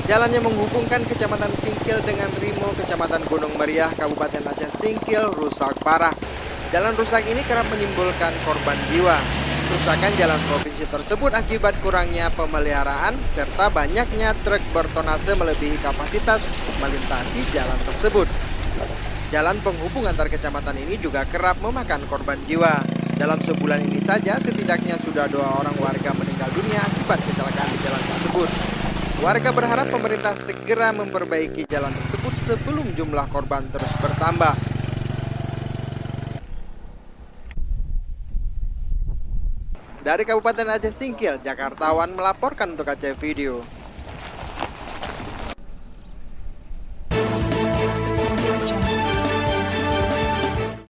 Jalan yang menghubungkan Kecamatan Singkil dengan Rimo, Kecamatan Gunung Meriah, Kabupaten Aceh Singkil, rusak parah. Jalan rusak ini kerap menimbulkan korban jiwa. Kerusakan jalan provinsi tersebut akibat kurangnya pemeliharaan serta banyaknya truk bertonase melebihi kapasitas melintasi jalan tersebut. Jalan penghubung antar kecamatan ini juga kerap memakan korban jiwa. Dalam sebulan ini saja, setidaknya sudah 2 orang warga meninggal dunia akibat kecelakaan di jalan tersebut. Warga berharap pemerintah segera memperbaiki jalan tersebut sebelum jumlah korban terus bertambah. Dari Kabupaten Aceh Singkil, Jakartawan melaporkan untuk Aceh Video.